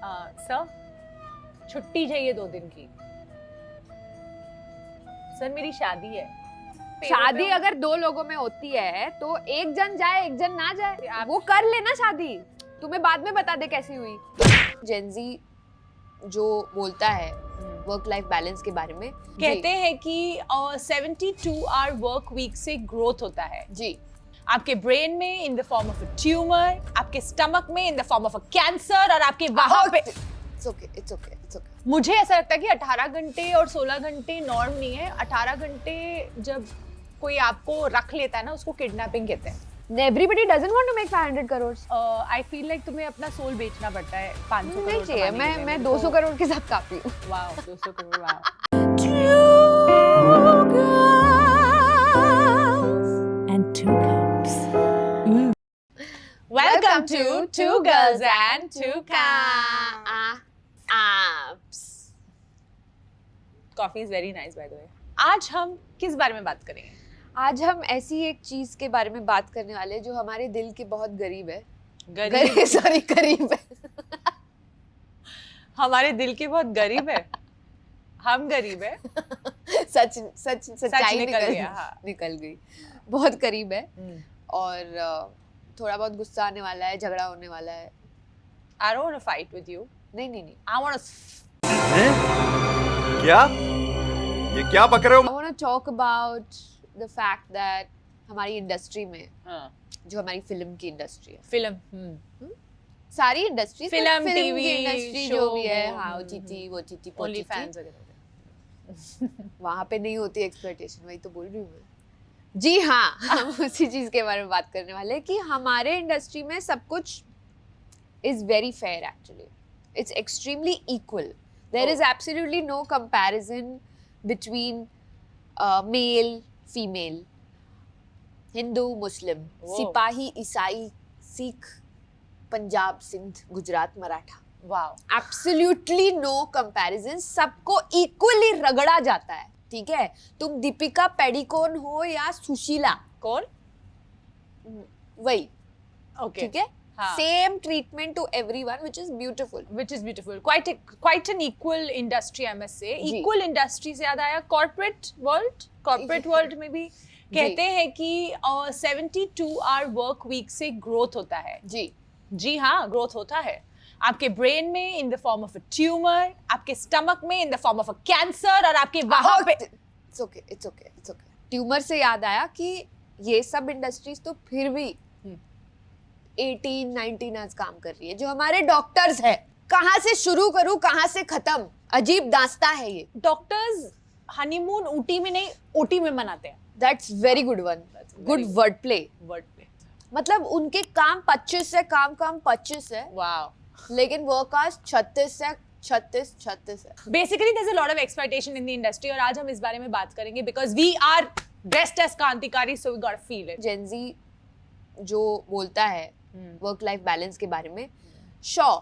Sir छुट्टी चाहिए 2 दिन की। सर मेरी शादी है। शादी अगर 2 लोगों में होती है तो एक जन जाए एक जन ना जाए, वो कर लेना शादी, तुम्हें बाद में बता दे कैसी हुई। जेनजी जो बोलता है वर्क लाइफ बैलेंस के बारे में, कहते हैं कि 72 आवर वर्क वीक से ग्रोथ होता है जी, आपके ब्रेन में in the form of a tumour, आपके स्टमक में in the form of a cancer, और आपके वहां पे इट्स ओके। मुझे ऐसा लगता है कि 18 घंटे और 16 घंटे नॉर्म नहीं है। 18 घंटे जब कोई आपको रख लेता है ना, उसको किडनैपिंग कहते हैं। Everybody doesn't want to make 500 crores. I feel like तुम्हें अपना सोल बेचना पड़ता है 500 करोड़ नहीं चाहिए, कमाने के लिए। मैं 200 करोड़ के साथ काफी हूँ। Wow 200 crore wow. And 2 cups. Welcome to Two Girls and Two Cups. Coffee is very nice by the way. आज हम किस बारे में बात करेंगे? आज हम ऐसी एक चीज के बारे में बात करने वाले हैं जो हमारे दिल के बहुत गरीब है। करीब है। हमारे दिल के बहुत गरीब है। हम गरीब है। सच्चाई निकल गई। बहुत करीब है और थोड़ा बहुत गुस्सा आने वाला है, झगड़ा होने वाला है। I don't want to fight with you. नहीं। I want to. क्या? ये क्या बक रहे हो? I want to talk about the fact that हमारी इंडस्ट्री में, जो हमारी फिल्म की इंडस्ट्री है, फिल्म सारी इंडस्ट्री, फिल्म टीवी इंडस्ट्री जो भी है, हाँ OTT ओनली फैंस वगैरह वहाँ पे नहीं होती एक्सप्लॉयटेशन, वही तो बोल रही हूँ मैं। जी हाँ, हम उसी चीज के बारे में बात करने वाले हैं कि हमारे इंडस्ट्री में सब कुछ is very fair actually. It's extremely equal. There is absolutely no comparison between male, female, Hindu, Muslim, सिपाही, ईसाई, Sikh, Punjab, Sindh, Gujarat, Maratha. Wow. Absolutely no comparison. सबको equally रगड़ा जाता है, ठीक है? तुम दीपिका पैडिकोन हो या सुशीला, कौन? वही, ओके ठीक है? Same treatment to everyone, which is beautiful. Quite an equal industry, I must say. Equal industry से याद आया corporate world में भी कहते हैं कि 72 आवर वर्क वीक से ग्रोथ होता है। जी हाँ, ग्रोथ होता है आपके ब्रेन में in the form of a tumour, आपके स्टमक में in the form of a cancer, और आपके वहां पे इट्स ओके। ट्यूमर से याद आया कि ये सब इंडस्ट्रीज तो फिर भी 18-19 आज काम कर रही है। जो हमारे डॉक्टर्स है, कहाँ से शुरू करूँ कहाँ से खत्म, अजीब दास्ता है ये। डॉक्टर्स हनीमून ऊटी में नहीं, ओटी में मनाते हैं। That's very good one, good word play. मतलब उनके काम 25 है, काम 25 है, वाओ, लेकिन वर्क आज 36 है। Basically there is a lot of exploitation in the industry, और आज हम इस बारे में बात करेंगे because we are dressed as क्रांतिकारी, so we got to feel it. Gen Z जो बोलता है वर्क लाइफ बैलेंस के बारे में,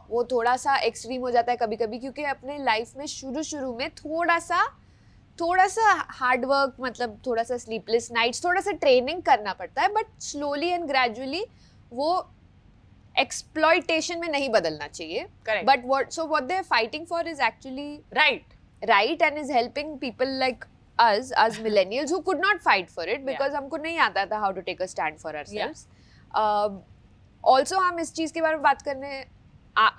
वो थोड़ा सा एक्सट्रीम हो जाता है कभी कभी, क्योंकि अपने लाइफ में शुरू में थोड़ा सा हार्ड वर्क, मतलब थोड़ा सा स्लीपलेस नाइट्स, थोड़ा सा ट्रेनिंग करना पड़ता है, बट स्लोली एंड ग्रेजुअली वो एक्सप्लॉयटेशन में नहीं बदलना चाहिए। Correct. But what they are fighting for is actually right and is helping people like us millennials who could not fight for it because हमको नहीं आता था how to take a stand for ourselves. Also हम इस चीज के बारे में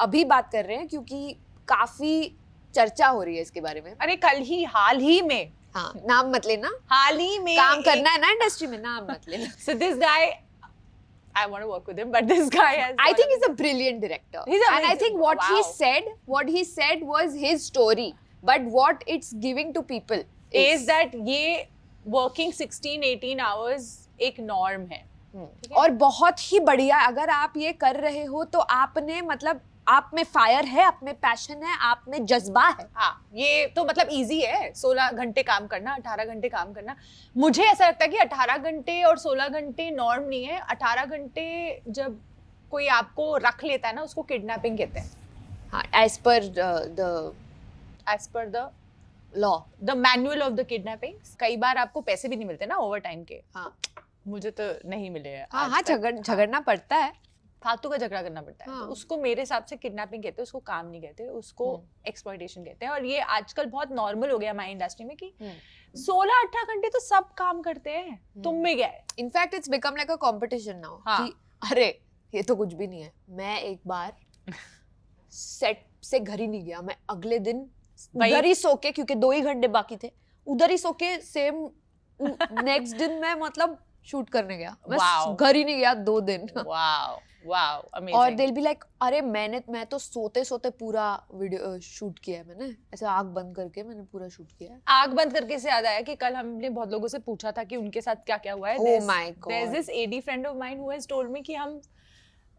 अभी बात कर रहे हैं क्योंकि काफी चर्चा हो रही है इसके बारे में। अरे हाल ही में, हाँ, नाम मत लेना, हाल ही में काम करना है ना इंडस्ट्री में, नाम मत लेना। So this guy, I want to work with him, but this guy has. I think he's a brilliant director. He's amazing. And I think what he said was his story, but what it's giving to people is that ये working 16-18 hours एक norm है। और बहुत ही बढ़िया, अगर आप ये कर रहे हो तो आपने, मतलब आप में फायर है, आप में पैशन है, आप में जज्बा है। हाँ, ये तो मतलब इजी है 16 घंटे काम करना, 18 घंटे काम करना। मुझे ऐसा लगता है कि 18 घंटे और 16 घंटे नॉर्म नहीं है। 18 घंटे जब कोई आपको रख लेता है ना, उसको किडनैपिंग कहते हैं। हाँ, as per the law, the manual of the kidnapping. कई बार आपको पैसे भी नहीं मिलते ना ओवर टाइम के। हाँ, मुझे तो नहीं मिले हैं। हाँ, झगड़ना पड़ता है। फालतू का झगड़ा करना पड़ता है। हाँ। तो उसको मेरे हिसाब से किडनैपिंग कहते हैं, उसको काम नहीं कहते, उसको एक्सप्लॉइटेशन कहते हैं। और ये आजकल बहुत नॉर्मल हो गया हमारी इंडस्ट्री में कि 16-18 घंटे तो सब काम करते हैं, तुम में क्या है? In fact it's become like a competition now हाँ। कि अरे ये तो कुछ भी नहीं है। मैं एक बार सेट से घर ही नहीं गया, मैं अगले दिन वही- उधर ही सो के, क्योंकि 2 ही घंटे बाकी थे, उधर ही सो के सेम नेक्स्ट दिन मैं मतलब शूट करने गया। मैं Wow. घर ही नहीं गया 2 दिन। वाओ वाओ, और अमेजिंग। दिल बी लाइक अरे मैं तो सोते सोते पूरा वीडियो शूट किया है, मैंने ऐसे आंख बंद करके मैंने पूरा शूट किया है। आग बंद करके से याद आया कि कल हमने बहुत लोगों से पूछा था कि उनके साथ क्या क्या हुआ है। Oh my God. There's this AD friend of mine who has told me कि हम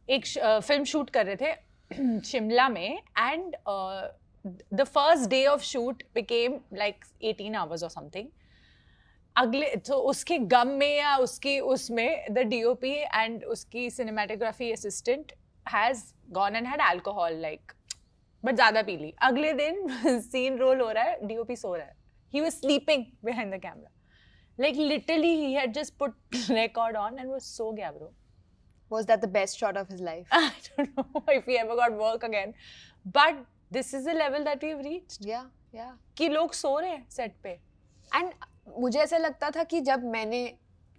एक फिल्म शूट कर रहे थे शिमला में, and the first day of shoot became like 18 hours or something. अगले तो उसके गम में या उसकी उसमें the DOP and उसकी cinematography assistant has gone and had alcohol like, but ज़्यादा पी ली। अगले दिन सीन रोल हो रहा है, DOP सो रहा है, he was sleeping behind the camera, like literally he had just put record on and was so गया bro. Was that the best shot of his life? I don't know if he ever got work again, but this is the level that we've reached Yeah. कि लोग सो रहे हैं set पे। And मुझे ऐसा लगता था कि जब मैंने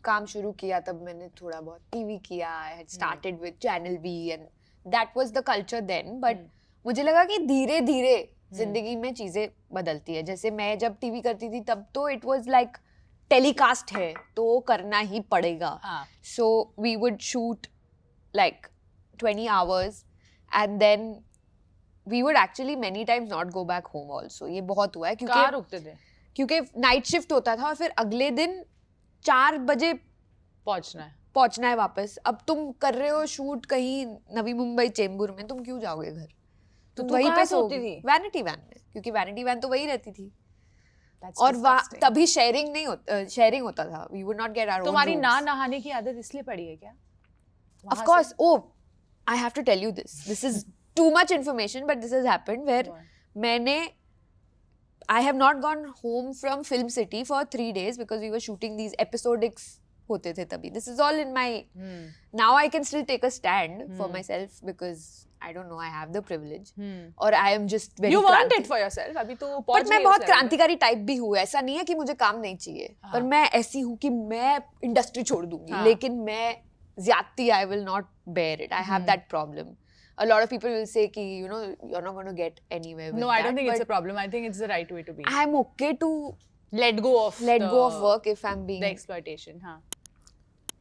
काम शुरू किया तब मैंने थोड़ा बहुत टीवी किया, I had started with channel B and that was the culture then, but मुझे लगा कि धीरे धीरे जिंदगी में चीजें बदलती है। जैसे मैं जब टीवी करती थी तब तो इट वाज लाइक टेलीकास्ट है तो करना ही पड़ेगा, so we would shoot like 20 hours and then we would actually many times not go back home also. ये बहुत हुआ है कहाँ रुकते थे? क्योंकि नाइट शिफ्ट होता था और फिर अगले दिन 4 बजे पहुंचना है वापस। अब तुम कर रहे हो शूट कहीं नवी मुंबई चेंबूर में, तुम क्यों जाओगे घर? तुम तू वहीं कहाँ पे सोती थी? वैनिटी वैन में, क्योंकि वैनिटी वैन तो वही रहती थी। That's और disgusting. तभी शेयरिंग होता था, we would not get our own तुम्हारी ना rooms. नहाने की आदत इसलिए पड़ी है क्या? Of course. Oh, I have to tell you this. This is too much information, but this has happened where I have not gone home from Film City for 3 days because we were shooting these episodics होते थे तभी. This is all in my. Now I can still take a stand for myself because I don't know, I have the privilege. Or I am just very. You want it for yourself. अभी तो पहुंच But मैं बहुत क्रांतिकारी type भी हूँ. ऐसा नहीं है कि मुझे काम नहीं चाहिए. पर मैं ऐसी हूँ कि मैं इंडस्ट्री छोड़ दूंगी. लेकिन मैं ज़्यादती I will not bear it. I have that problem. A lot of people will say कि you know you're not going to get anywhere with No, that. I don't think it's a problem. I think it's the right way to be. I'm okay to Let go of work if I'm being. the exploitation. हाँ.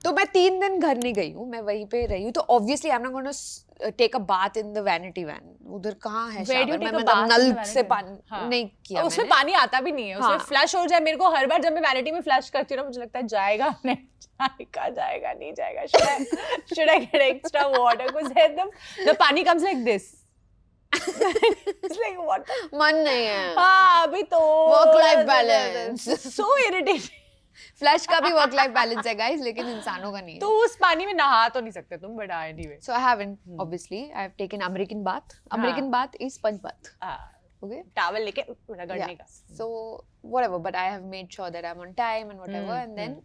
तो मैं 3 दिन घर नहीं गई हूँ, मैं वहीं पे रही हूँ. तो obviously I'm not going to take a bath in the vanity van. उधर कहाँ है Where do you shower? take मैं a मतलब bath in null the vanity से van? पानी हाँ. नहीं किया उसमें मैंने. पानी आता भी नहीं है, उसमें फ्लश हो जाए. मेरे को हर बार जब मैं वैनिटी में फ्लश करती हूँ ना, मुझे लगता है जाएगा नहीं जाएगा नहीं जाएगा. Should I get extra water? Because the पानी comes like this. It's like what? मन नहीं है. हाँ अभी तो Work life balance. So irritating. Flash का भी वर्क लाइफ बैलेंस है गाइस, लेकिन इंसानों का नहीं है. तो उस पानी में नहा तो नहीं सकते तुम, but anyway. So I haven't, obviously. I have taken American bath. American bath is sponge bath. Okay? Towel लेके रगड़ने का. So whatever, but I have made sure that I'm on time and whatever. And then,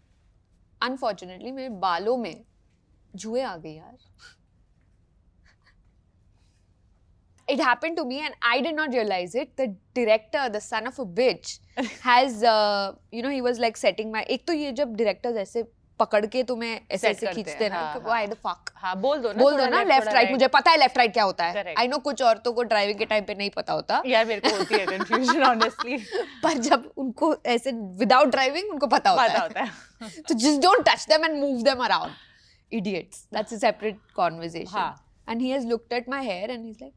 unfortunately, मेरे बालों में जुएं आ गई यार. It happened to me and I did not realize it. The director, the son of a bitch, has, you know, he was like setting my. एक तो ये जब directors ऐसे पकड़ के तुम्हें ऐसे ऐसे खींचते हैं ना, why the fuck? हाँ बोल दो ना लेफ्ट राइट. मुझे पता है लेफ्ट राइट क्या होता है. Correct. आई नो कुछ औरतों को ड्राइविंग के टाइम पे नहीं पता होता. यार मेरे को होती है कंफ्यूजन ऑनेस्टली. पर जब उनको ऐसे विदाउट ड्राइविंग उनको पता होता है. तो just don't touch them and move them around. Idiots. That's a separate conversation. हाँ. And he has looked at my hair and he's like,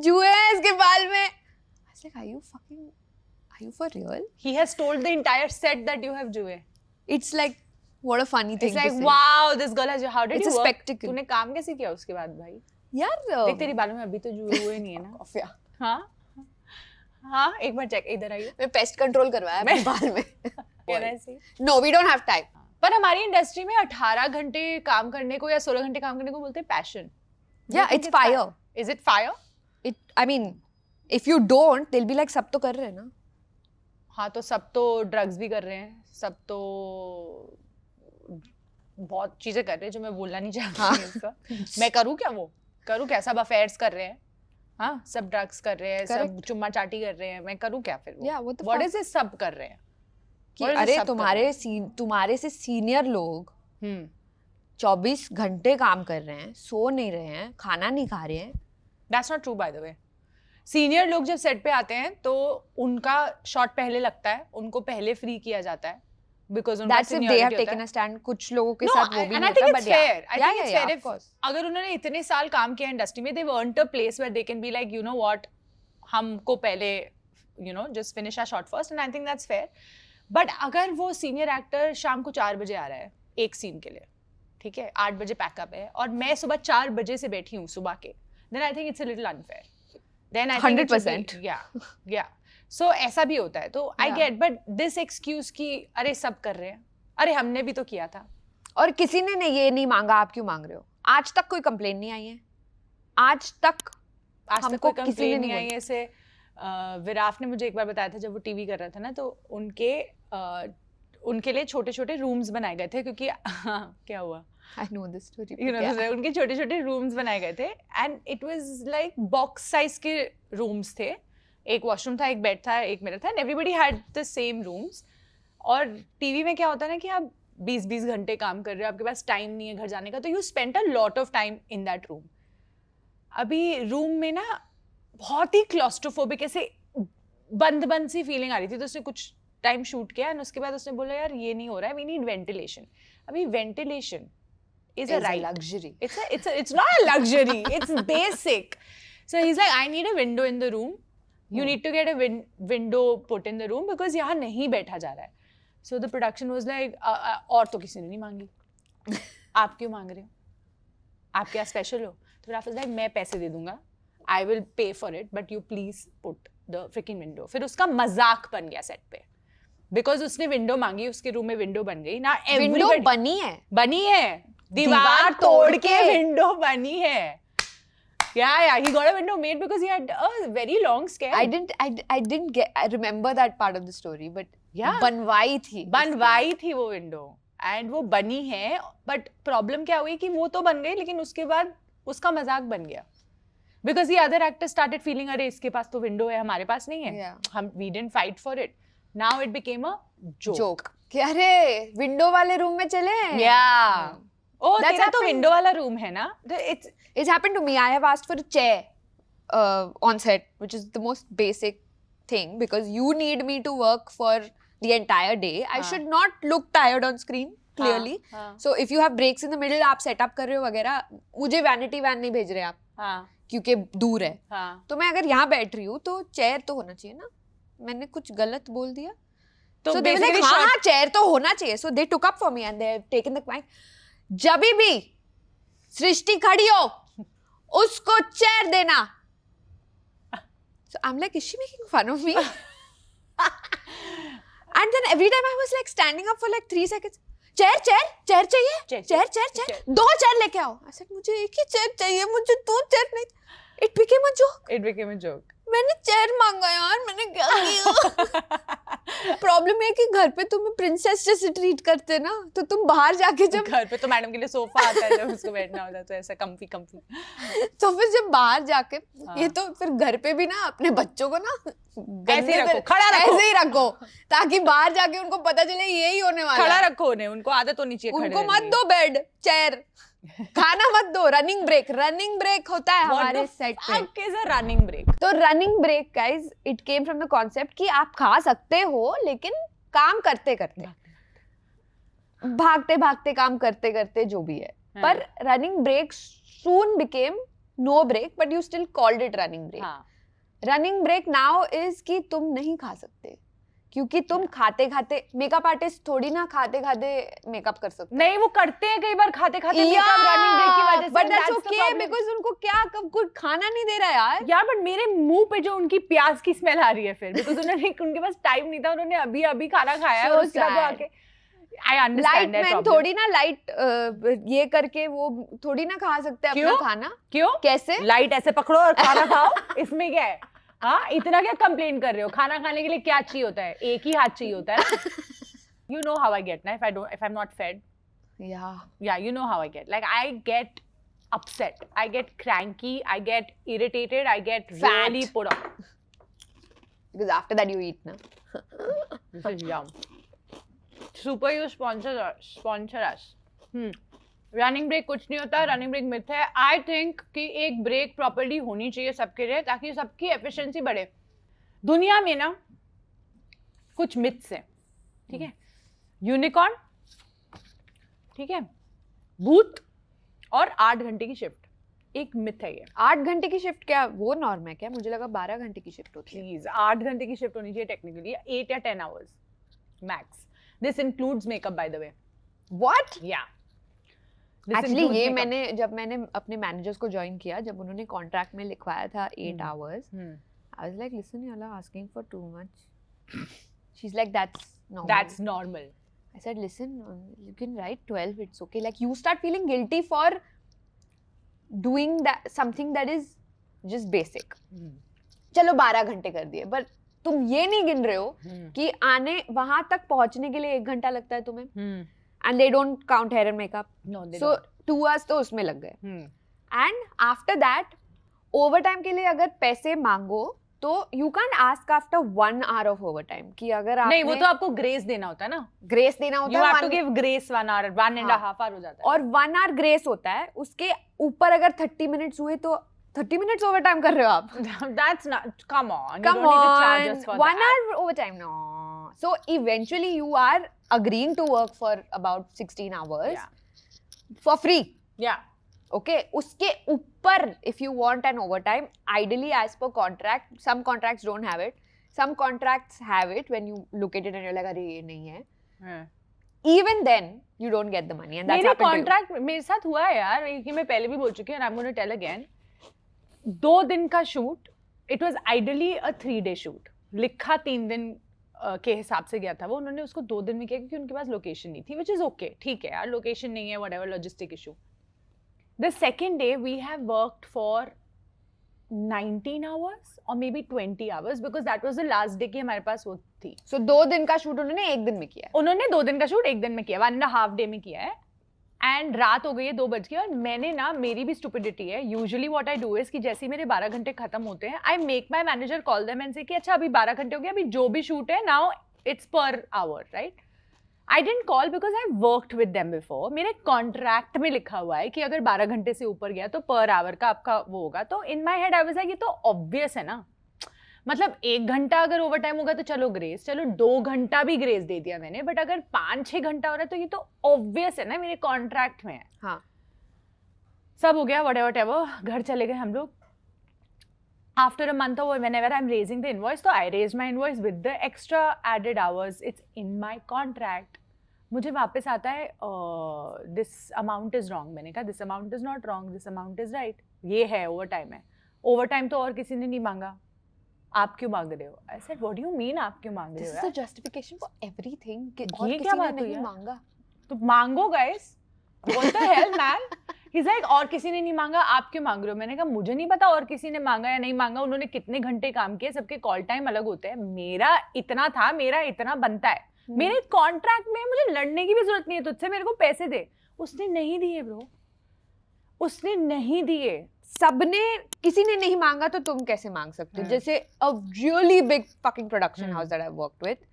जुए हैं इसके बाल में. I was like, are you for real? He has told the entire set that you have जुए. It's like, what a funny thing It's to like say. wow, this girl has. How did It's you a work? spectacle. तूने काम कैसे किया उसके बाद भाई? यार देख तेरी बालों में अभी तो जुए हुए नहीं है ना. कॉफिया. हाँ एक बार चेक इधर आइए. मैं पेस्ट कंट्रोल करवाया अपने बाल में. Can I see? No, we don't have time. पर हमारी इंडस्ट्री में 18 घंटे काम करने को या 16 घंटे काम करने को बोलते हैं passion. Yeah, it's fire. Is it fire? I mean, if you don't, they'll be like, सब तो कर रहे हैं ना. हाँ तो सब तो ड्रग्स भी कर रहे हैं, सब तो बहुत चीजें कर रहे हैं जो मैं बोलना नहीं चाहती इसका। मैं करूँ क्या, वो करूँ क्या? सब अफेयर्स कर रहे हैं, हाँ, सब ड्रग्स कर रहे हैं, सब चुम्मा चाटी कर रहे हैं, मैं करूँ क्या फिर? What is it? सब कर रहे हैं कि अरे तुम्हारे से सीनियर लोग 24 घंटे काम कर रहे हैं, सो नहीं रहे हैं, खाना नहीं खा रहे हैं। That's not true by the way. Senior लोग जब सेट पे आते हैं तो उनका शॉट पहले लगता है, उनको पहले फ्री किया जाता है because उनका That's if they have taken a stand. कुछ लोगों के साथ वो भी नहीं होता, but fair. I think it's yeah, fair of course. अगर उन्होंने इतने साल काम किया इंडस्ट्री में, they've earned a place where they can be like, you know what, हमको पहले, you know, just finish our shot first, and I think that's fair. But अगर वो सीनियर एक्टर शाम को 4 बजे आ रहा है एक सीन के लिए, ठीक है, 8 बजे पैकअप है, और मैं सुबह 4 बजे से बैठी हूँ सुबह के, then I think it's a little unfair. Then I think 100%. yeah. So ऐसा भी होता है, तो I get, but this excuse कि अरे सब कर रहे हैं, अरे हमने भी तो किया था, और किसी ने ये नहीं मांगा, आप क्यों मांग रहे हो? आज तक कोई कंप्लेन नहीं आई है, आज तक कोई कंप्लेन नहीं आई है। ऐसे विराफ ने मुझे एक बार बताया था जब वो टीवी कर रहा था ना, तो उनके लिए छोटे छोटे रूम्स बनाए गए थे, क्योंकि क्या हुआ, I know this story. उनके छोटे छोटे रूम्स बनाए गए थे, and it was like box size के रूम्स थे, एक वॉशरूम था, एक बेड था, एक मिरर था, and everybody had the same rooms. और टीवी में क्या होता है ना कि आप 20-20 घंटे काम कर रहे हो, आपके पास टाइम नहीं है घर जाने का, तो you spend a lot of time in that room. अभी रूम में ना बहुत ही क्लॉस्ट्रोफोबिक ऐसे बंद सी फीलिंग आ रही थी, तो उसने कुछ टाइम शूट किया, एंड उसके बाद उसने बोला यार ये नहीं हो रहा है, वी नीड वेंटिलेशन। अभी ventilation is a right luxury. It's not a luxury. It's basic. So he's like, I need a window in the room. You need to get a window put in the room because यहाँ नहीं बैठा जा रहा है. So the production was like, और तो किसी ने नहीं मांगी. आप क्यों मांग रहे हो? आप क्या स्पेशल हो? तो राफिज लाइक, मैं पैसे दे दूंगा. I will pay for it, but you please put the freaking window. फिर उसका मजाक बन गया सेट पे. Because उसने विंडो मांगी, उसके रूम में विंडो बन गई ना. विंडो बनी है. दीवार तोड़ के विंडो बनी है. Yeah, he got a window made because he had a very long scare. I remember that part of the story, but yeah, बनवाई थी वो विंडो, एंड वो बनी है, बट प्रॉब्लम क्या हुई कि वो तो बन गई, लेकिन उसके बाद उसका मजाक बन गया, because the other actor started feeling, अरे इसके पास तो विंडो है, हमारे पास नहीं है, हम we didn't fight for it. Now it became a joke. कि अरे विंडो वाले रूम में चले. Yeah. Oh, तेरा तो विंडो वाला रूम है ना? It's happened to me. I have asked for a chair on set, which is the most basic thing, because you need me to work for the entire day. I should not look tired on screen, clearly. So if you have breaks in the middle, आप set up कर रहे हो वगैरह, मुझे vanity van नहीं भेज रहे आप, क्योंकि दूर है. तो मैं अगर यहाँ बैठ रही हूँ तो चेयर तो होना चाहिए ना. मैंने कुछ गलत बोल दिया, तो so they were like, हाँ चेयर तो होना चाहिए. So they took up for me and they have taken the mic. जब भी सृष्टि खड़ी हो उसको चेयर देना. So I'm like, is she making fun of me? And then every time I was like standing up for like 3 seconds. Chair चाहिए, chair 2 chair लेके आओ. I said, मुझे एक ही चेयर चाहिए, मुझे 2 चेयर नहीं. It became a joke. मैंने chair मांगा यार, मैंने क्या किया? प्रॉब्लम है कि घर पे तुम्हें प्रिंसेस जैसे ट्रीट करते ना, तो तुम बाहर जाके जब घर पे तो मैडम के लिए सोफा आता है, जब उसको बैठना होता है तो ऐसा कम्फी तो फिर जब बाहर जाके ये तो फिर घर पे भी ना अपने बच्चों को ना ऐसे ही रखो ताकि बाहर जाके उनको पता चले यही होने वाला है. खड़ा रखो उन्हें, उनको आदत होनी चाहिए, उनको मत दो बेड चेयर, खाना मत दो. रनिंग ब्रेक होता है हमारे सेट पे. रनिंग ब्रेक, तो running break guys, it came from the concept कि आप खा सकते हो लेकिन काम करते करते, भागते काम करते करते जो भी है. पर running break soon became no break, but you still called it running break. Running break now is कि तुम नहीं खा सकते, क्योंकि तुम खाते खाते, मेकअप आर्टिस्ट थोड़ी ना खाते खाते मेकअप कर सकते. नहीं, वो करते हैं कई बार खाते खाते मेकअप रनिंग ब्रेक की वजह से, बट दैट्स ओके बिकॉज़ उनको क्या कोई खाना नहीं दे रहा यार. बट मेरे मुंह पे जो उनकी प्याज की स्मेल आ रही है फिर, बिकॉज़ उनके पास टाइम नहीं था, उन्होंने अभी खाना खाया है, और उसके बाद आके I understand that problem. थोड़ी ना लाइट ये करके वो थोड़ी ना खा सकते अपना खाना. क्यों? कैसे? लाइट ऐसे पकड़ो और खाना खाओ, इसमें क्या है? हाँ, इतना क्या कंप्लेन कर रहे हो? खाना खाने के लिए क्या चाहिए होता है? एक ही हाथ चाहिए होता है. You know how I get ना, if I'm not fed. Yeah, you know how I get. Like, I get upset, I get cranky, I get irritated, I get Fat. really put off. Because after that you eat, na? This is yum. Super You sponsor us. Running break कुछ नहीं होता, running break myth है. I think कि एक break properly होनी चाहिए सबके लिए, ताकि सबकी एफिशिएंसी बढ़े. दुनिया में ना कुछ मिथ्स हैं, ठीक है. यूनिकॉर्न, ठीक है, भूत और 8 घंटे की शिफ्ट, एक मिथ है ये. 8 घंटे की शिफ्ट क्या वो नॉर्म है क्या? मुझे लगा 12 घंटे की शिफ्ट होती है. प्लीज 8 घंटे की शिफ्ट होनी चाहिए टेक्निकली, 8 या 10 hours max. This includes makeup by the way. What? या एक्चुअली ये मैंने अपने मैनेजर्स को ज्वाइन किया, जब उन्होंने कॉन्ट्रैक्ट में लिखवाया था 8 hours, I was like listen you are asking for too much. She is like that's normal. I said, listen, you can write 12, it's okay. Like, you start feeling guilty for doing that something that is just basic. चलो 12 घंटे कर दिए, but तुम ये नहीं गिन रहे हो कि आने वहां तक पहुंचने के लिए 1 घंटा लगता है तुम्हें. And they don't count hair and makeup. No, they so don't. 2 hours तो उसमें लग गए. And after that, overtime के लिए अगर पैसे मांगो तो you can't ask after 1 hour of overtime कि अगर आपने नहीं, वो तो आपको ग्रेस देना होता है ना. ग्रेस देना होता You है. have to give grace 1 hour, 1.5 hour हो जाता है. और 1 hour ग्रेस होता है, उसके ऊपर अगर 30 मिनट्स हुए तो 30 मिनट्स ओवरटाइम कर रहे हो आप. That's not, come on, you Come don't need to charge on, us for 1 that. hour overtime, no. So eventually you are agreeing to work for about 16 hours for free. Yeah. Okay, उसके ऊपर if you want an overtime, ideally as per contract, some contracts don't have it, some contracts have it. When you look at it and you're like, अरे ये नहीं है. Even then you don't get the money, and that's मेरे happened to you. Contract मेरे साथ हुआ है यार, कि मैं पहले भी बोल चुकी हूँ, and I'm going to tell again. 2 दिन का shoot, it was ideally a 3-day shoot. लिखा 3 दिन के हिसाब से गया था वो, उन्होंने उसको 2 दिन में किया क्योंकि उनके पास लोकेशन नहीं थी, which is okay, ठीक है यार, लोकेशन नहीं है, whatever, logistic issue. The second day we have worked for 19 hours or maybe 20 hours because that was the last day कि हमारे पास वो थी. So 2 दिन का शूट उन्होंने 1 दिन में किया. उन्होंने 2 दिन का शूट 1 दिन में किया, 1.5 day में किया है. एंड रात हो गई है 2 बज के, और मैंने ना, मेरी भी स्टुपिडिटी है, usually what I do is कि जैसे ही मेरे 12 घंटे खत्म होते हैं, I make my manager call them and से कि अच्छा अभी 12 घंटे हो गए, अभी जो भी शूट है now it's per hour, right. I didn't call because I worked with them before. मेरे कॉन्ट्रैक्ट में लिखा हुआ है कि अगर 12 घंटे से ऊपर गया तो पर आवर का आपका वो होगा. तो in my head I was like ये तो ऑब्वियस है ना, मतलब 1 घंटा अगर ओवर टाइम होगा तो चलो ग्रेस, चलो 2 घंटा भी ग्रेस दे दिया मैंने, बट अगर 5-6 घंटा हो रहा है तो ये तो ऑब्वियस है ना, मेरे कॉन्ट्रैक्ट में है. हाँ, सब हो गया, whatever, घर चले गए हम लोग. After a month or whenever I'm raising the invoice, so I raised my invoice with the extra added hours. It's in my contract. मुझे वापस आता है this amount is wrong. मैंने कहा this amount is not wrong, this amount is right. ये है overtime है. Overtime तो और किसी ने नहीं मांगा, आप क्यों मांग रहे हो? I said what do you mean आप क्यों मांग रहे हो? this is a justification for everything. ये क्या बात हुई नहीं यार? मांगा तो मांगो guys. What the hell man? He's like और किसी ने नहीं मांगा, आप क्यों मांग रहे हो? मैंने कहा मुझे नहीं पता और किसी ने मांगा या नहीं मांगा, उन्होंने कितने घंटे काम किए, सबके कॉल टाइम अलग होते हैं. मेरा इतना था, मेरा इतना बनता है. मेरे कॉन्ट्रैक्ट में मुझे लड़ने की भी जरूरत नहीं है तुझसे, मेरे को पैसे दे. उसने नहीं दिए ब्रो, उसने नहीं दिए. सबने, किसी ने नहीं मांगा तो तुम कैसे मांग सकते हो? जैसे a really big fucking production house that I've worked with,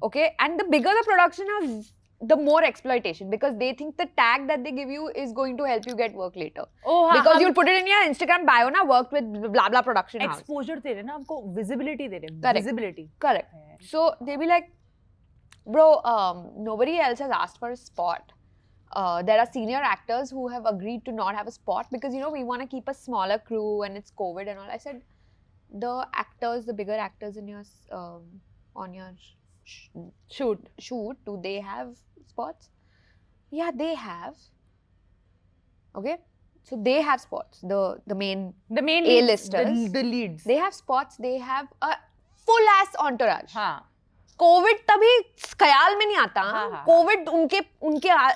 okay, and the bigger the production house, the more exploitation, because they think the tag that they give you is going to help you get work later. Oh, because you'll put it in your Instagram bio na, worked with blah blah production house. Exposure दे रहे ना आपको, visibility दे रहे. Correct. Visibility. Correct. So they'll be like, bro, nobody else has asked for a spot. There are senior actors who have agreed to not have a spot because, you know, we want to keep a smaller crew and it's COVID and all. I said, the actors, the bigger actors in your on your shoot, do they have spots? Yeah, they have. Okay, so they have spots. The main A-listers. the leads. They have spots. They have a full ass entourage. हाँ. Covid तभी ख्याल में नहीं आता. हाँ. Covid उनके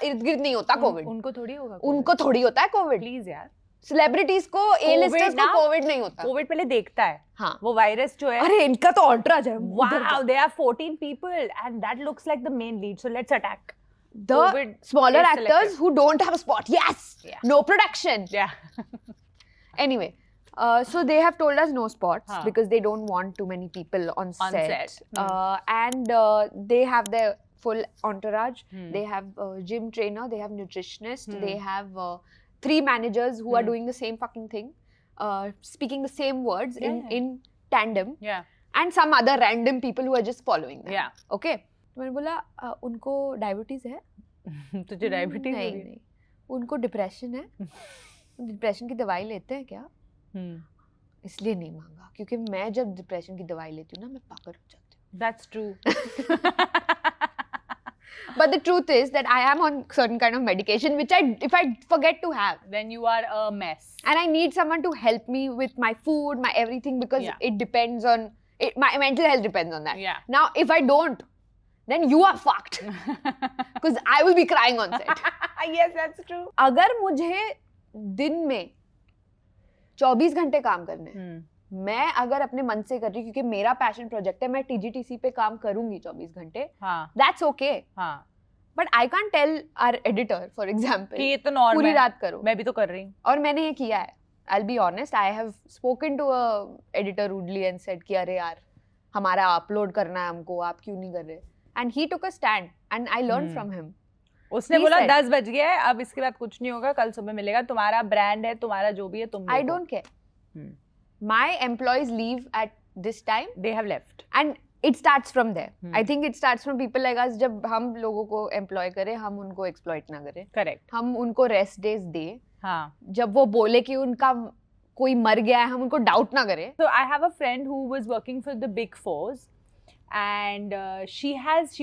इर्द गिर्द नहीं होता. कोविड उनको थोड़ी होगा. उनको थोड़ी होता है कोविड. प्लीज यार, सेलिब्रिटीज को, A-listers को कोविड नहीं होता. कोविड पहले देखता है. हाँ, वो वायरस जो है, अरे इनका तो ऑन्ट्राज है. wow, they have 14 people and that looks like the main lead, so let's attack. the COVID smaller is actors selective. who don't have a spot. Yes, Yeah. no production. Yeah. Anyway, so they have told us no spots Huh. because they don't want too many people on On set. And they have their full entourage. Hmm. They have a gym trainer, they have nutritionist, Hmm. they have 3 managers who are Hmm. doing the same fucking thing, speaking the same words Yeah. in tandem, Yeah. and some other random people who are just following them. Yeah. Okay. तो मैंने बोला उनको diabetes है? तुझे diabetes नहीं नहीं, उनको depression है? डिप्रेशन की दवाई लेते हैं क्या? इसलिए नहीं मांगा क्योंकि मैं जब डिप्रेशन की दवाई लेती हूँ ना मैं पागल हो जाती हूँ. That's true. But the truth is that I am on certain kind of medication which if I forget to have, Then you are a mess. and I need someone to help me with my food, my everything, because Yeah. it depends on it, my mental health depends on that. Yeah. Now if I don't, then you are fucked because I will be crying on set. Yes, that's true. अगर मुझे दिन में 24 घंटे काम करने हैं, मैं अगर अपने मन से कर रही हूँ क्योंकि मेरा पैशन प्रोजेक्ट है, मैं TGTC पे काम करूंगी 24 घंटे, हाँ. that's okay. हाँ. But I can't tell our editor, for example, कि ये तो नॉर्मल पूरी है. रात करो. मैं भी तो कर रही हूँ. और मैंने ये किया है. I'll be honest, I have spoken to a editor rudely and said कि अरे यार हमारा अपलोड करना है हमको, आप क्यों नहीं कर रहे? And he took a stand and I learned from him. उसने He बोला said- 10 बज गया है, अब इसके बाद कुछ नहीं होगा, कल सुबह मिलेगा, तुम्हारा ब्रांड है, तुम्हारा जो भी है तुम I देखो. don't care. Hmm. My employees leave at this time They have left. and it starts from there. Hmm. I think it starts from people like us. जब हम लोगों को employ करें, हम उनको exploit ना करें. Correct. हम उनको rest days दें. हाँ. जब वो बोले कि उनका कोई मर गया है, हम उनको doubt ना करें. So I have a friend who was working for the Big Fours, and she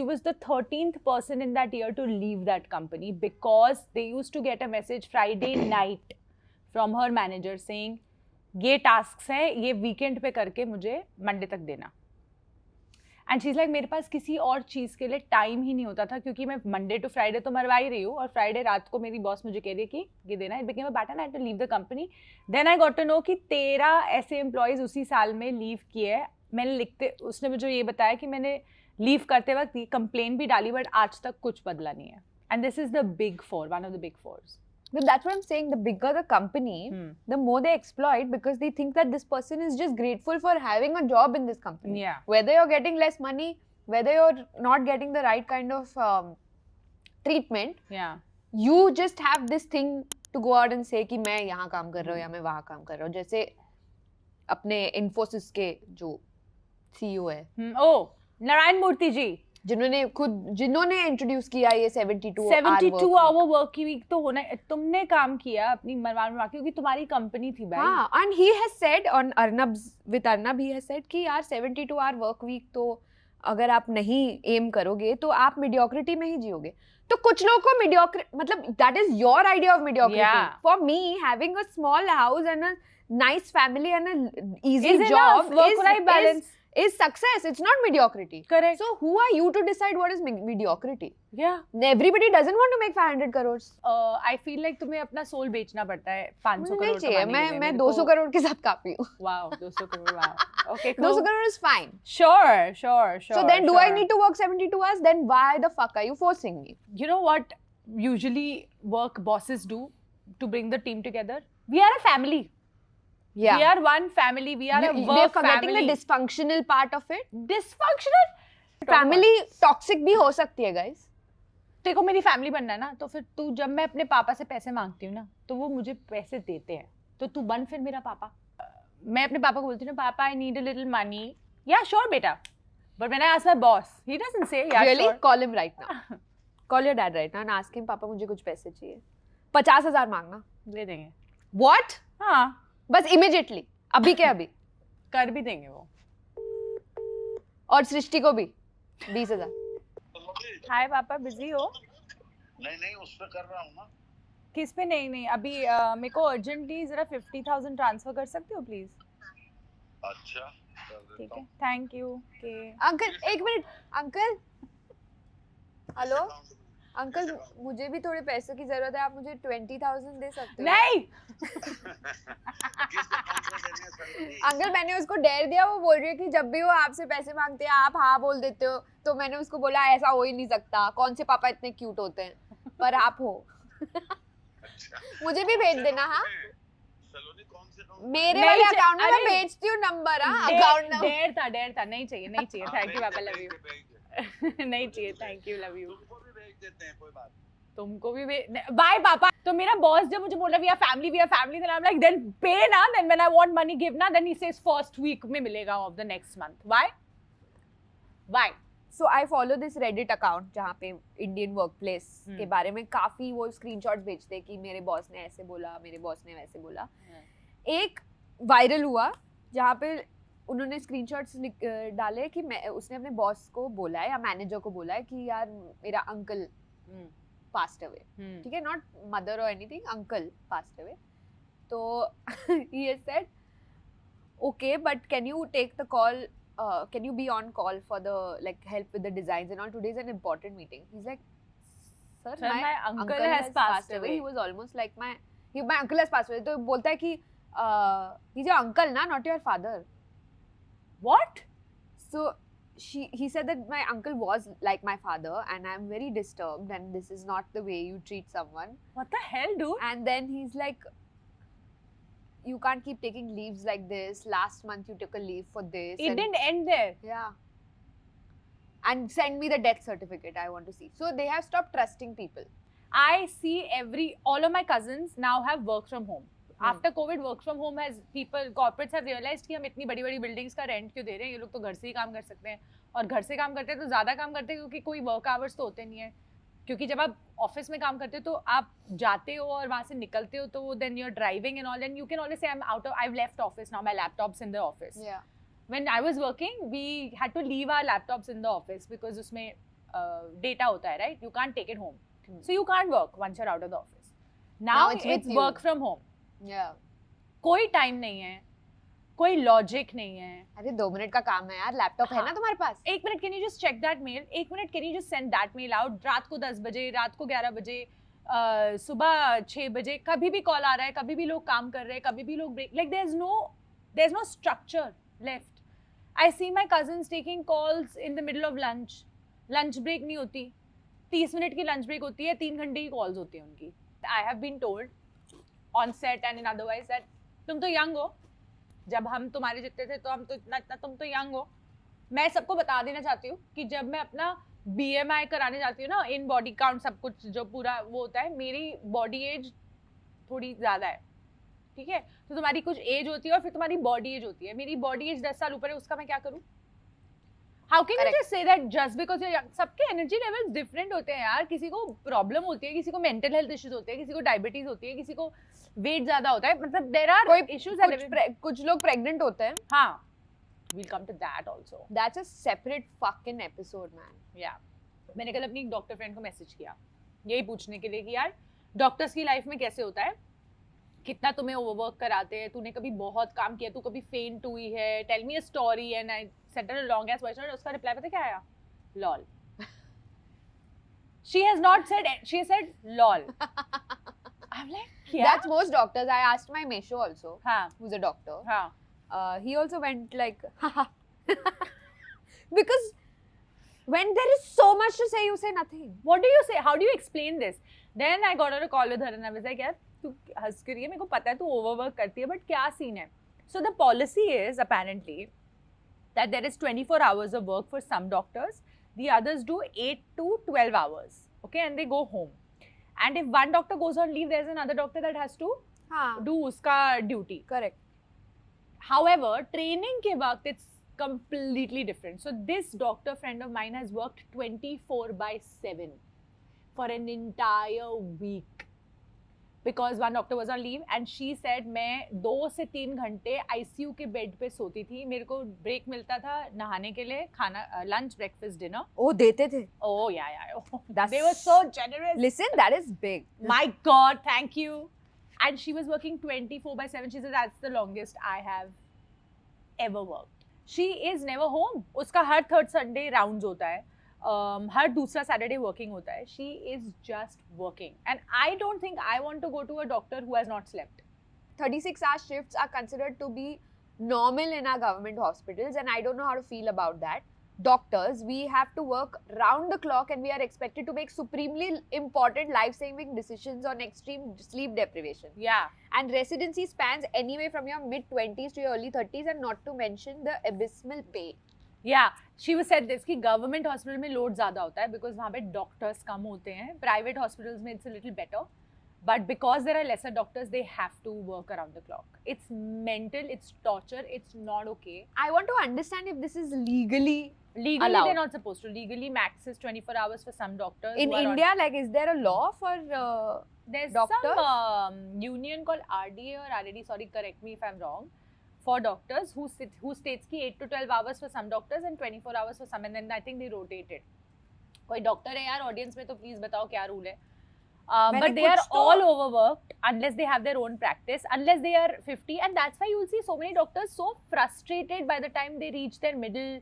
was the 13th person in that year to leave that company because they used to get a message Friday night from her manager saying, ये tasks हैं, ये weekend पे करके मुझे Monday तक देना. And she is like मेरे पास किसी और चीज़ के लिए टाइम ही नहीं होता था क्योंकि मैं मंडे टू फ्राइडे तो मरवा ही रही हूँ और फ्राइडे रात को मेरी बॉस मुझे कह रही है कि ये देना है. It became a battle, I had to leave the company. Then I got to know कि 13 ऐसे एम्प्लॉयज़ उसी साल में लीव किए हैं. मैंने लिखते उसने मुझे ये बताया कि मैंने लीव करते वक्त ये कंप्लेन भी डाली बट आज तक कुछ बदला नहीं है. And this is the big four, one of the big force. But that's what I'm saying. The bigger the company, the more they exploit because they think that this person is just grateful for having a job in this company. Yeah. Whether you're getting less money, whether you're not getting the right kind of treatment, Yeah. you just have this thing to go out and say कि मैं यहाँ काम कर रहा हूँ या मैं वहाँ काम कर रहा हूँ. जैसे अपने Infosys के जो CEO है, Oh, नारायण मूर्ति जी. जिन्होंने इंट्रोड्यूस किया ये 72 आवर वर्क वीक तो होना. तुमने काम किया अपनी मरवा क्योंकि तुम्हारी कंपनी थी भाई. हाँ, and he has said on Arnab he has said कि यार 72 आवर वर्क वीक तो अगर आप नहीं एम करोगे तो आप mediocrity में ही जियोगे. तो कुछ लोगों को mediocrity मतलब that is your idea of mediocrity. Yeah. For me, having a small house and a nice family and an easy Is job enough. Work-life balance. is success. It's not mediocrity. Correct. So who are you to decide what is mediocrity? Yeah. Everybody doesn't want to make 500 crores. I feel like तुम्हें अपना soul बेचना पड़ता है 500 नहीं करोड़ चाहिए. मैं 200 करोड़ के साथ काफी हूँ. Wow, 200 crore. Wow. Okay, cool. 200 crore is fine. Sure. So then do I need to work 72 hours? Then why the fuck are you forcing me? You know what usually work bosses do to bring the team together? We are a family. Yeah. We are one family. We are a work They're forgetting family. the dysfunctional part of it. Dysfunctional? Family toxic भी हो सकती है guys. देखो मेरी family बनना है ना तो फिर तू जब मैं अपने पापा से पैसे मांगती हूँ ना तो वो मुझे पैसे देते हैं तो तू बन फिर मेरा पापा. मैं अपने पापा को बोलती हूँ पापा I need a little money. या श्योर बेटा. But when I ask my boss he doesn't say या Really? Sure. Call him right now. Call your dad right now and ask him पापा मुझे कुछ पैसे चाहिए. 50,000 मांगना. दे देंगे. What? हाँ बस immediately. अभी के अभी. कर भी देंगे वो. और सृष्टि को भी 20,000. हाय पापा बिजी हो? नहीं उस पे कर रहा हूँ ना. किस पे? नहीं अभी मेरे को अर्जेंटली जरा 50,000 ट्रांसफर कर सकते हो प्लीज? अच्छा कर ठीक देता है हूँ. Thank you. के अंकल एक मिनट. अंकल हेलो अंकल मुझे भी थोड़े पैसों की जरूरत है. आप मुझे 20,000 दे सकते हो? नहीं किस अकाउंट में देनी है सैलरी? अंकल मैंने उसको डेयर दिया, वो बोल रही है कि जब भी वो आपसे पैसे मांगते हैं आप हाँ बोल देते हो, तो मैंने उसको बोला ऐसा हो ही नहीं सकता, कौन से पापा इतने क्यूट होते हैं, पर आप हो। अच्छा मुझे भी भेज देना। हाँ सलोनी कौन से मेरे नहीं वाले चा- अकाउंट में मैं अरे, भेजती हूँ नंबर। हाँ अकाउंट नंबर। डेढ़ था नहीं चाहिए थैंक यू पापा, लव यू। नहीं चाहिए, थैंक यू, लव यू। तुमको भी भेज देते हैं, कोई बात नहीं। तुमको भी बाय पापा। तो मेरा बॉस जब मुझे बोला we are family then I am like then pay ना, then when I want money give ना, then he says first week में मिलेगा of the next month. Why? So I follow this Reddit account जहाँ पे Indian workplace के बारे में काफी वो स्क्रीनशॉट्स भेजते हैं कि मेरे बॉस ने ऐसे बोला, मेरे बॉस ने वैसे बोला। एक वायरल हुआ जहाँ पे उन्होंने स्क्रीनशॉट्स डाले कि मैं उसने अपने बॉस को बोला है या मैनेजर को बोला है कि यार मेरा अंकल passed away, ठीक है, not mother or anything, uncle passed away. So he has said, okay, but can you take the call? Can you be on call for the like help with the designs and all? Today's an important meeting. He's like, sir, my uncle has passed away. He was almost like my uncle has passed away. तो बोलता है कि he's your uncle ना, not your father. What? So he said that my uncle was like my father and I'm very disturbed and this is not the way you treat someone. What the hell, dude? And then he's like, you can't keep taking leaves like this. Last month you took a leave for this. It and didn't end there. Yeah. And send me the death certificate, I want to see. So they have stopped trusting people. I see all of my cousins now have work from home. After COVID, work from home has corporates have realized कि हम इतनी बड़ी बड़ी buildings का rent क्यों दे रहे हैं, ये लोग तो घर से ही काम कर सकते हैं, और घर से काम करते हैं तो ज़्यादा काम करते हैं क्योंकि कोई work hours तो होते नहीं है, क्योंकि जब आप ऑफिस में काम करते हो तो आप जाते हो और वहाँ से निकलते हो तो then you're driving and all, and you can always say I've left office now, my laptop's in the office. Yeah. When I was working, we had to leave our laptops in the office because उसमें data होता है, right? You can't take it home. So you can't work once you're out of the office. Now it's with you. work from home. Yeah. कोई time नहीं है, कोई logic नहीं है। अरे 2 मिनट का काम है यार, लैपटॉप है ना तुम्हारे पास? एक minute, can you just check that mail? एक minute, can you just send that mail out? रात को 10 बजे, रात को 11 बजे, सुबह 6 बजे, कभी भी कॉल आ रहा है, कभी भी लोग काम कर रहे हैं, कभी भी लोग break, like there is no structure left. I see my cousins taking calls in the middle of lunch break नहीं होती, 30 मिनट की लंच ब्रेक होती है, 3 घंटे की कॉल्स होती है उनकी। I have been told on set and in otherwise that तुम तो यंग हो, जब हम तुम्हारे जितने थे तो हम तो इतना तुम तो यंग हो। मैं सबको बता देना चाहती हूँ कि जब मैं अपना BMI कराने जाती हूँ ना, इन बॉडी काउंट सब कुछ जो पूरा वो होता है, मेरी बॉडी एज थोड़ी ज़्यादा है, ठीक है? तो तुम्हारी कुछ एज होती है और फिर तुम्हारी बॉडी एज होती है। मेरी बॉडी एज 10 साल ऊपर है, उसका मैं क्या करूँ? How can you just say that just because your young? सबके एनर्जी लेवल्स डिफरेंट होते हैं यार, किसी को प्रॉब्लम होती है, किसी को मेंटल हेल्थ इश्यूज होते हैं, किसी को डायबिटीज होती है, किसी को वेट ज्यादा होता है, मतलब देयर आर कोई इश्यूज। कुछ लोग प्रेग्नेंट होते हैं। हाँ, we'll come to that also. That's a separate fucking episode, man. Yeah. मैंने कल अपनी एक डॉक्टर फ्रेंड को मैसेज किया यही पूछने के लिए कि यार डॉक्टर्स की लाइफ में कैसे होता है, कितना तुम्हें ओवरवर्क कराते हैं, तूने कभी बहुत काम किया, तू कभी फेंट हुई है, tell me a story. And I send a long ass voice note. उसका रिप्लाई पता क्या आया? Lol. She has not said, she said lol. I'm like, क्या? That's most doctors. I asked my Mesho also, हाँ, who's a doctor. हाँ. He also went like, haha. Because when there is so much to say, you say nothing. What do you say? How do you explain this? Then I got on a call with her and I was like, यार तू हंस कर रही है, मेरे को पता है तू ओवरवर्क करती है, बट क्या सीन है? So the policy is apparently that there is 24 hours of work for some doctors. The others do 8 to 12 hours. Okay, and they go home. And if one doctor goes on leave, there's another doctor that has to हाँ, do उसका duty. correct. However, training के वक्त it's completely different. So this doctor friend of mine has worked 24/7 for an entire week because one doctor was on leave and she said मैं 2 से 3 घंटे ICU के bed पे सोती थी, मेरे को ब्रेक मिलता था नहाने के लिए, खाना लंच ब्रेकफास्ट डिनर। Oh, देते थे. Oh yeah. That's- They were so generous. Listen, that is big. My God, thank you. And she was working 24/7. She said that's the longest I have ever worked. She is never home. उसका हर third Sunday rounds होता है, हर दूसरा Saturday working होता है. She is just working. And I don't think I want to go to a doctor who has not slept. 36-hour shifts are considered to be normal in our government hospitals, and I don't know how to feel about that. Doctors, we have to work round the clock and we are expected to make supremely important life-saving decisions on extreme sleep deprivation. Yeah. And residency spans anyway from your mid-20s to your early 30s, and not to mention the abysmal pay. Yeah, she was said this कि government hospital में load ज़्यादा होता है because वहाँ पे doctors कम होते हैं. प्राइवेट हॉस्पिटल्स में it's a little better, but because there are lesser doctors they have to work around the clock. It's mental, it's torture, it's not okay. I want to understand if this is legally Legally allowed. they're not supposed to. Legally max is 24 hours for some doctors. in who are on- India. Like, is there a law for There's doctors? some union called RDA or RAD, sorry, correct me if I'm wrong, for doctors who states ki 8 to 12 hours for some doctors and 24 hours for some, and then I think they rotated. कोई doctor है यार audience में तो please बताओ क्या rule है. But they are all overworked unless they have their own practice, unless they are 50, and that's why you'll see so many doctors so frustrated by the time they reach their middle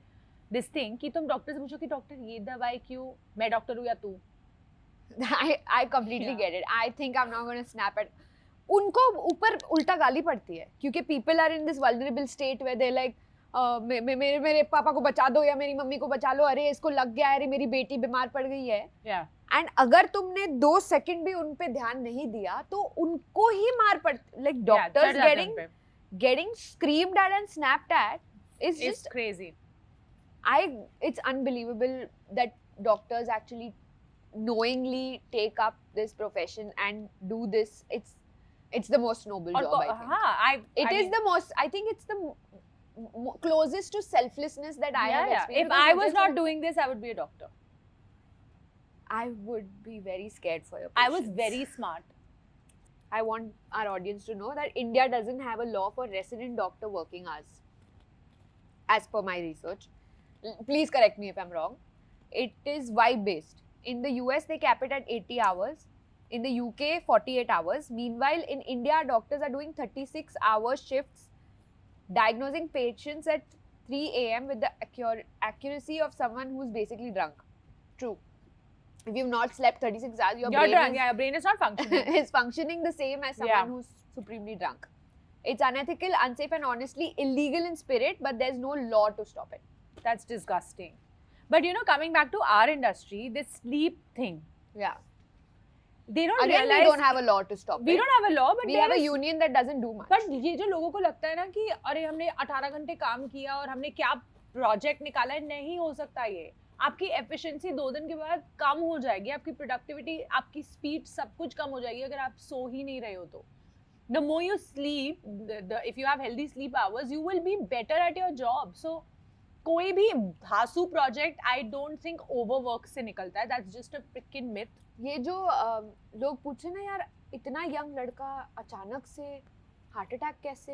this thing कि तुम doctor से पूछो कि doctor ये दवाई क्यों, मैं doctor हूँ या तू. I completely Yeah. get it. I think I'm not going to snap at. उनको ऊपर उल्टा गाली पड़ती है क्योंकि people are in this vulnerable state where they're like मेरे पापा को बचा दो या मेरी मम्मी को बचा लो, अरे इसको लग गया है, अरे मेरी बेटी बीमार पड़ गई है. Yeah. एंड अगर तुमने 2 सेकंड भी उन पे ध्यान नहीं दिया तो उनको ही मार पड़, लाइक डॉक्टर्स चढ़ जाते हैं उन पे. getting screamed at and snapped at is It's just crazy. it's unbelievable that doctors actually knowingly take up this profession and do this. It's the most noble और job, I think. हाँ, It is the most, I think it's the closest to selflessness that I have If experienced. I was Because not doing this, I would be a doctor. I would be very scared for your I was patients. very smart. I want our audience to know that India doesn't have a law for resident doctor working hours, as per my research. Please correct me if I'm wrong. It is vibe based. In the US, they cap it at 80 hours. In the UK, 48 hours. Meanwhile, in India, doctors are doing 36-hour shifts, diagnosing patients at 3 a.m. with the accuracy of someone who's basically drunk. True. If you've not slept 36 hours, your You're brain drunk. is Yeah, your brain is not functioning. is functioning the same as someone Yeah. who's supremely drunk. It's unethical, unsafe, and honestly illegal in spirit, but there's no law to stop it. That's disgusting. But you know, coming back to our industry, this sleep thing, Yeah. they don't Again, realize. we don't have a law to stop we it. don't have a law, but We there have a is- union that doesn't do much. But ये जो लोगों को लगता है ना कि अरे हमने 18 घंटे काम किया और हमने क्या प्रोजेक्ट निकाला है, नहीं हो सकता ये. आपकी एफिशिएंसी 2 दिन के बाद कम हो जाएगी, आपकी प्रोडक्टिविटी, आपकी स्पीड, सब कुछ कम हो जाएगी अगर आप सो ही नहीं रहे हो तो. The more you sleep, if you have healthy sleep hours, you will be better at your job. So कोई भी धासु project I don't think overwork से निकलता है. That's just a freaking myth. ये जो लोग पूछे ना यार, इतना यंग लड़का अचानक से हार्ट अटैक कैसे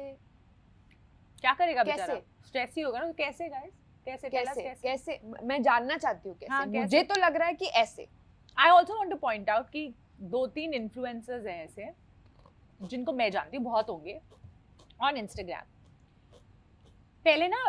क्या करेगा कैसे? बेचारा? स्ट्रेस ही होगा ना. तो कैसे गाइस? कैसे tell us कैसे कैसे मैं जानना चाहती हूँ कैसे. हाँ, कैसे? मुझे तो लग रहा है कि ऐसे. I also want two point out कि 2-3 इन्फ्लुएंसर्स हैं ऐसे जिनको मैं जानती हूँ, बहुत होंगे ऑन इंस्टाग्राम. पहले ना,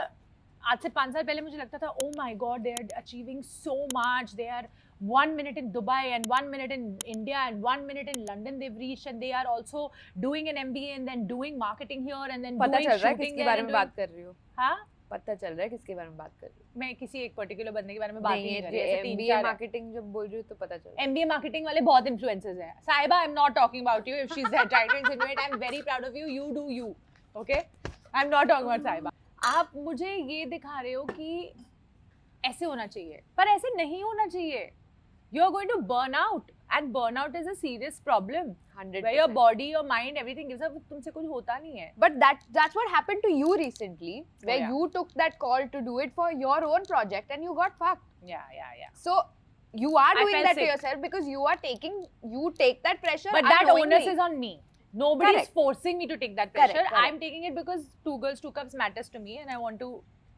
आज से 5 साल पहले मुझे लगता था oh my god they are achieving so much, they are 1 minute in Dubai and 1 minute in India and 1 minute in London they've reached, and they are also doing an MBA and then doing marketing here and then पता doing चल रहा है shooting किसके there बारे and में doing- बात कर रही हो. हाँ, पता चल रहा है किसके बारे में बात कर रही हो. मैं किसी एक पर्टिकुलर बंदे के बारे में बात नहीं, नहीं कर रही. ये ऐसे 3-4 MBA हैं. मार्केटिंग जब बोल रही हो तो पता चल रहा है. MBA मार्केटिंग वाले बहुत इन्फ्लुएंसर्स हैं. Sahiba, I am not talking about you. If she is trying to insinuate, I am very proud of you. You do you. Okay, I am not talking about Sahiba. आप मुझे ये दिखा रहे हो कि ऐसे होना चाहिए, पर ऐसे नहीं होना चाहिए. You are going to burn out, and burnout is a serious problem. 100%. Where your body, your mind, everything gives up. तुमसे कुछ होता नहीं है. But that's what happened to you recently, where yeah. you took that call to do it for your own project and you got fucked. Yeah. So you are I doing felt that to sick. yourself because you take that pressure. But that unknowingly. onus is on me. Nobody is Correct. forcing me to take that pressure. Correct. I'm taking it because 2 girls, 2 cups matters to me, and I want to,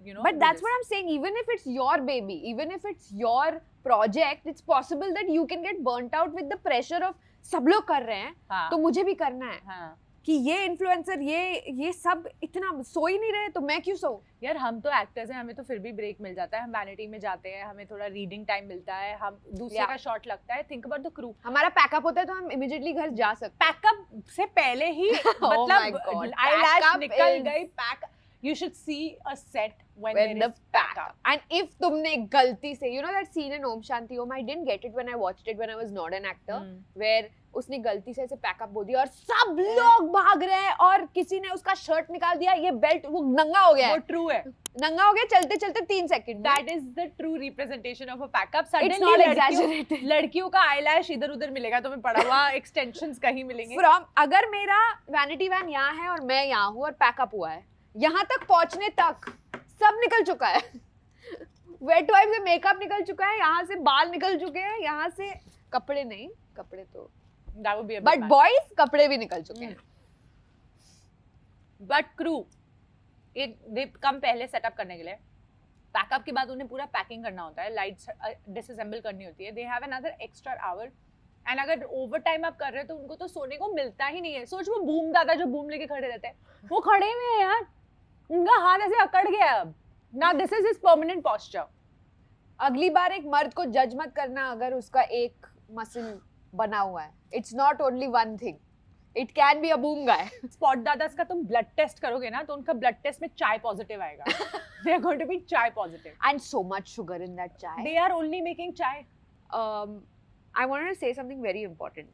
you know. But do that's this. what I'm saying. Even if it's your baby, even if it's your project, it's possible that you can get burnt out with the pressure of सब लोग कर रहे हैं, हाँ. तो मुझे भी करना है. हाँ. कि ये इन्फ्लुएंसर ये सब इतना सो ही नहीं रहे, तो मैं क्यों सोऊं? यार हम तो एक्टर्स हैं, हमें तो फिर भी ब्रेक मिल जाता है. हम वैनिटी में जाते हैं, हमें थोड़ा रीडिंग टाइम मिलता है, हम दूसरे Yeah. का शॉट लगता है. Think about the crew. हमारा पैकअप होता है तो हम इमीडिएटली घर जा सकते हैं. पैकअप से पहले ही Oh my मतलब God. आईलैश Packup निकल is- गई. Pack You should see a set when when there the is pack. And if तुमने गलती से, you know that scene in Om Shanti Om, I didn't get it when I watched it when I was not an actor, where उसने गलती से ऐसे pack up बोल दिया और सब लोग भाग रहे हैं और किसी ने उसका शर्ट निकाल दिया, ये बेल्ट वो नंगा हो गया वो है, true है. नंगा हो गया चलते चलते 3 second. That is the true representation of a pack-up. It's Suddenly not exaggerated. लड़कियों का eyelash इधर उधर मिलेगा तुम्हें पड़ा हुआ, extensions कहीं मिलेंगे. From अगर मेरा वैनिटी वैन यहाँ है और मैं यहाँ हूँ और पैकअप हुआ है, यहाँ तक पहुँचने तक सब निकल चुका है. वेट वाइप से मेकअप निकल चुका है, यहाँ से बाल निकल चुके हैं, यहाँ से कपड़े नहीं, कपड़े तो That would be a bit but bad. Boys कपड़े भी निकल चुके हैं. But crew, they come पहले सेटअप करने के लिए. पैकअप के बाद उन्हें पूरा पैकिंग करना होता है, लाइट्स डिसअसेंबल करनी होती है. They have another extra our. And अगर ओवर टाइम आप कर रहे हो तो उनको तो सोने को मिलता ही नहीं है. सोच वो बूम दादा जो बूम लेके खड़े रहते हैं, वो खड़े हुए हैं यार, उनका हाथ ऐसे अकड़ गया है अब. Now this is his permanent posture. अगली बार एक मर्द को जज मत करना अगर उसका एक मसल बना हुआ है. It's not only one thing, it can be a boom guy. Spot दादास का तुम ब्लड टेस्ट करोगे ना तो उनका ब्लड टेस्ट में चाय पॉजिटिव आएगा. They are going to be चाय positive. And so much sugar in that चाय. They are only making चाय. I wanted to say something very important.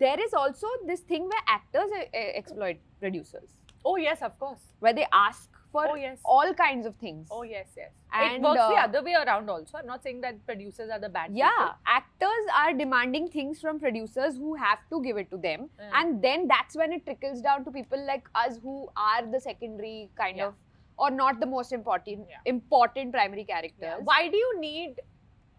There is also this thing where actors exploit producers, Oh yes, of course. where they ask for Oh, yes. all kinds of things. Oh yes, yes. And, it works the other way around also. I'm not saying that producers are the bad Yeah, people. actors are demanding things from producers who have to give it to them, Yeah. and then that's when it trickles down to people like us who are the secondary kind Yeah. of, or not the most important Yeah. important primary characters. Yeah. Why do you need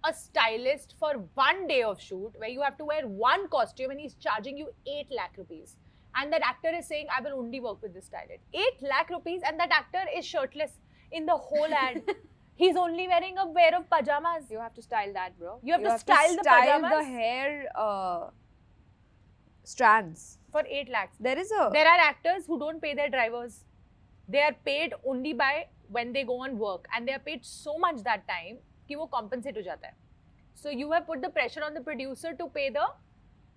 a stylist for 1 day of shoot where you have to wear one costume and he's charging you 8 lakh rupees? And that actor is saying, I will only work with this stylist. 8 lakh rupees and that actor is shirtless in the whole ad. He's only wearing a pair of pajamas. You have to style that, bro. You have to style the the pajamas? hair strands. For 8 lakhs. There is a There are actors who don't pay their drivers. They are paid only by when they go on work. And they are paid so much that time कि वो compensate हो जाता है. So you have put the pressure on the producer to pay the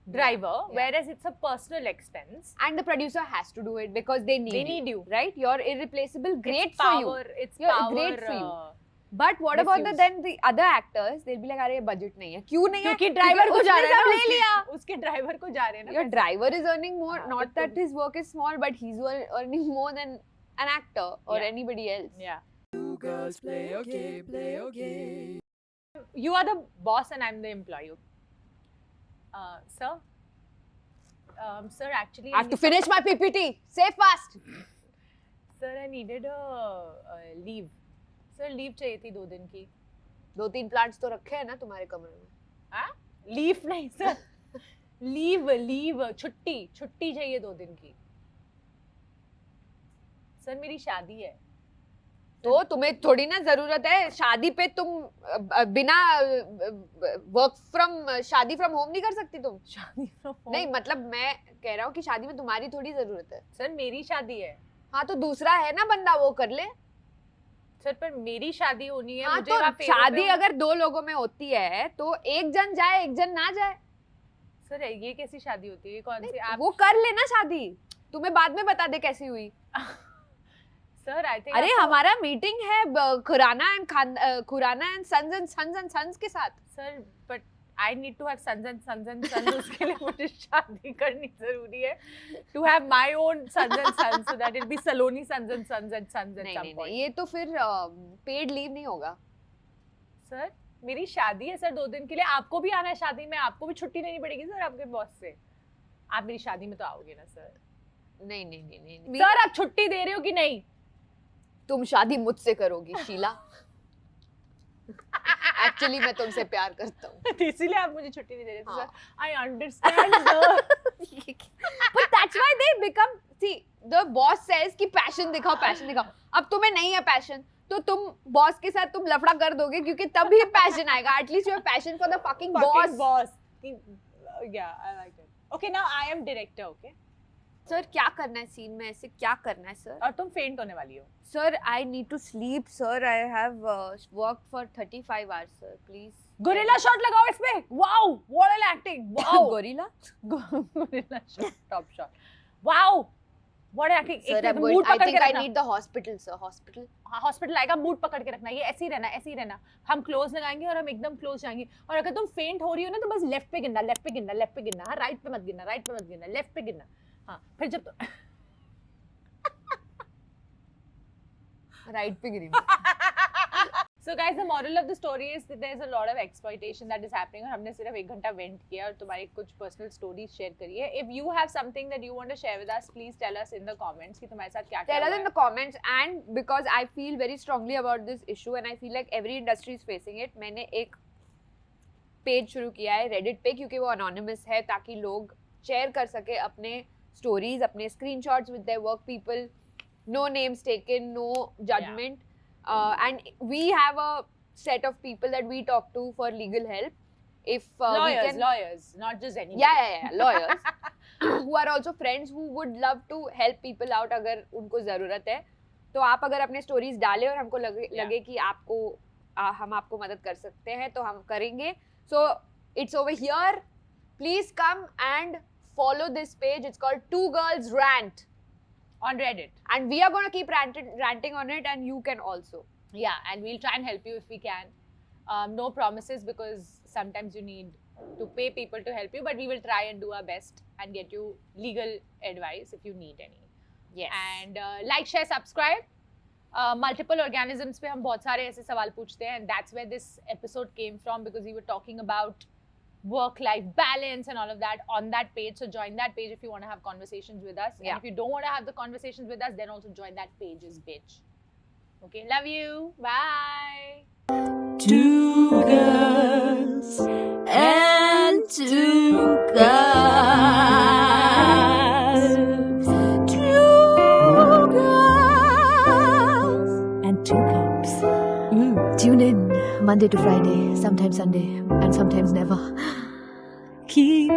driver, whereas it's a personal expense. and the producer has to do it because they need They need you. right? You're irreplaceable. Great It's power. for you. It's You're power. great for you. But what about misuse. the other actors? They'll be like, अरे budget नहीं है. क्यों नहीं है? क्योंकि driver को जा उसने रहे हैं सब ना, ले लिया. उसके ड्राइवर को जा रहे हैं ना Your पैसे. driver is earning more. हाँ, Not तो that his work is small, but he's earning more than an actor or Yeah. anybody else. Yeah. Two girls play a game. You are the boss and I'm the employee. Sir? Sir, actually, I have to finish my PPT. Say fast. Sir, I needed a leave. Sir, leave चाहिए थी 2 दिन की. 2-3 plants तो रखे हैं ना तुम्हारे कमरे में. हाँ? Leave नहीं sir. Leave. छुट्टी चाहिए 2 दिन की. सर मेरी शादी है. तो तुम्हें थोड़ी ना जरूरत है शादी पे. तुम बिना वर्क फ्रॉम शादी फ्रॉम होम नहीं कर सकती तुम. शादी from home. नहीं मतलब मैं कह रहा हूँ कि शादी में तुम्हारी थोड़ी जरूरत है. सर मेरी शादी है. हाँ तो दूसरा है ना बंदा, वो कर ले. सर पर मेरी शादी होनी है. हाँ मुझे तो वहाँ फेरों पे शादी अगर 2 लोगों में होती है तो एक जन जाए एक जन ना जाए. सर ये कैसी शादी होती है? ये कौन सी आप? वो कर लेना शादी. तुम्हें बाद में बता दे कैसी हुई. सर आई थिंक अरे हमारा मीटिंग है खुराना एंड सन्स के साथ. Sir but I need to have sons and sons. उसके लिए मुझे शादी करनी जरूरी है. To have my own sons and sons so that it be Saloni sons and sons at some नहीं पॉइंट. ये तो फिर पेड लीव नहीं होगा. सर मेरी शादी है सर 2 दिन के लिए. आपको भी आना है शादी में. आपको भी छुट्टी लेनी पड़ेगी सर आपके बॉस से. आप मेरी शादी में तो आओगे ना सर? नहीं. सर आप छुट्टी दे रहे हो कि नहीं? तुम शादी मुझसे करोगी शीला. एक्चुअली मैं तुमसे प्यार करता हूँ. इसीलिए आप मुझे छुट्टी नहीं दे रहे थे हाँ. Sir. I understand sir. But that's why they become, see, the boss says कि passion दिखाओ. अब तुम्हें नहीं है passion तो तुम बॉस के साथ तुम लफड़ा कर दोगे क्योंकि तभी passion आएगा. At least you have passion for the fucking boss. Yeah, I like it. Okay, now I am director, okay? Sir क्या करना है सीन में, ऐसे क्या करना है सर? और तुम फेंट होने वाली हो. Sir I need to sleep sir. I have worked for 35 hours sir. Please gorilla shot लगाओ इसमें. Wow, what an acting. Wow. Gorilla gorilla shot, top shot. Wow. What acting? Sir, एक I'm मूड going, I पकड़ think के I रखना. need the hospital, sir. Hospital. हाँ hospital आएगा, mood पकड़ के रखना, ये ऐसे ही रहना, ऐसे ही रहना. हम क्लोज लगाएंगे और हम एकदम क्लोज जाएंगे. और अगर तुम फेंट हो रही हो ना तो बस लेफ्ट पे गिरना, लेफ्ट पे गिरना, लेफ्ट पे गिरना. हाँ राइट पे मत गिरना, राइट पे मत गिरना, लेफ्ट पे गिरना. हाँ फिर जब Right पे गिरी. So guys, the moral of the story is that there's a lot of exploitation that is happening. और हमने सिर्फ 1 घंटा वेंट किया और तुम्हारी कुछ पर्सनल स्टोरीज शेयर करी है. If you have something that you want to share with us, please tell us in the comments कि तुम्हारे साथ क्या क्या Tell हुआ us in है. the comments, and because I feel very strongly about this issue and I feel like every industry is facing it. मैंने एक page शुरू किया है Reddit पे क्योंकि वो anonymous है ताकि लोग शेयर कर सके अपने stories, अपने screenshots with their work people, no names taken, no judgment. And we have a set of people that we talk to for legal help. If lawyers, not just anyone. yeah, lawyers who are also friends who would love to help people out अगर उनको ज़रूरत है. तो आप अगर अपने stories डालें और हमको लगे कि आपको हम आपको मदद कर सकते हैं तो हम करेंगे. So it's over here. Please come and follow this page. It's called Two Girls Rant. On Reddit. And we are going to keep ranting on it, and you can also. Yeah, and we'll try and help you if we can. No promises because sometimes you need to pay people to help you, but we will try and do our best and get you legal advice if you need any. Yes. And like, share, subscribe. Multiple organisms पे हम बहुत सारे ऐसे सवाल पूछते हैं, and that's where this episode came from because we were talking about work-life balance and all of that on that page. So join that page if you want to have conversations with us. Yeah. And if you don't want to have the conversations with us, then also join that page's bitch. Okay, love you. Bye. Two girls and two guys. Two girls and two cups. Tune in Monday to Friday, sometimes Sunday, and sometimes never. Keep